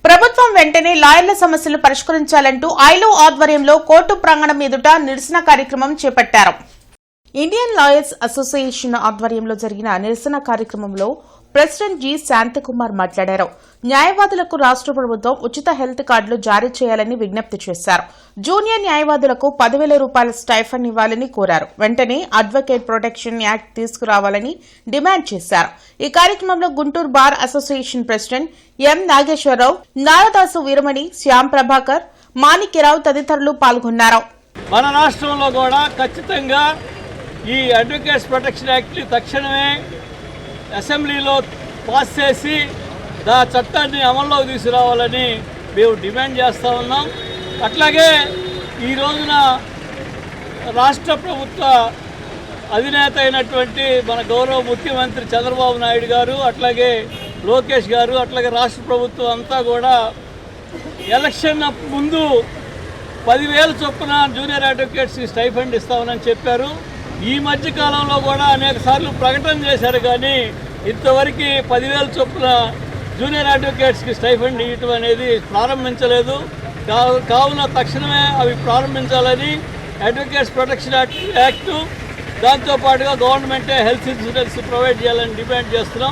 ప్రభుత్వం వెంటనే లాయర్ల సమస్యలు పరిష్కరించాలంటూ ఐలో ఆధ్వర్యంలో కోర్టు ప్రాంగణం ఎదుట నిరసన కార్యక్రమం చేపట్టారు. ఇండియన్ లాయర్స్ అసోసియేషన్ ఆధ్వర్యంలో జరిగిన నిరసన కార్యక్రమంలో ప్రెసిడెంట్ జి శాంతకుమార్ మాట్లాడారు. న్యాయవాదులకు రాష్ట్ర ప్రభుత్వం ఉచిత హెల్త్ కార్డులు జారీ చేయాలని విజ్ఞప్తి చేశారు. జూనియర్ న్యాయవాదులకు 10,000 రూపాయల స్టైఫండ్ ఇవ్వాలని కోరారు. వెంటనే అడ్వకేట్ ప్రొటెక్షన్ యాక్ట్ తీసుకురావాలని డిమాండ్ చేశారు. ఈ కార్యక్రమంలో Guntur bar association president M Nageswara Rao, Naradasu Veeramani, Shyam Prabhakar, Manikya Rao తదితరులు పాల్గొన్నారు. మన రాష్ట్రంలో కూడా ఖచ్చితంగా ఈ అడ్వకేట్స్ ప్రొటెక్షన్ యాక్ట్ తక్షణమే అసెంబ్లీలో పాస్ చేసి దా చట్టాన్ని అమల్లోకి తీసుకురావాలని మేము డిమాండ్ చేస్తూ ఉన్నాం. అట్లాగే ఈ రోజున రాష్ట్ర ప్రభుత్వ అధినేత అయినటువంటి మన గౌరవ ముఖ్యమంత్రి చంద్రబాబు నాయుడు గారు, అట్లాగే లోకేష్ గారు, అట్లాగే రాష్ట్ర ప్రభుత్వం అంతా కూడా ఎలక్షన్ ముందు 10,000 చొప్పున జూనియర్ అడ్వకేట్స్కి స్టైఫండ్ ఇస్తామని చెప్పారు. ఈ మధ్య కాలంలో కూడా అనేక సార్లు ప్రకటన చేశారు, కానీ ఇంతవరకు 10,000 చొప్పున జూనియర్ అడ్వకేట్స్కి స్టైఫండ్ ఇవ్వటం అనేది ప్రారంభించలేదు. కావున తక్షణమే అవి ప్రారంభించాలని అడ్వకేట్స్ ప్రొటెక్షన్ యాక్టు దాంతోపాటుగా గవర్నమెంటే హెల్త్ ఇన్సూరెన్స్ ప్రొవైడ్ చేయాలని డిమాండ్ చేస్తున్నాం.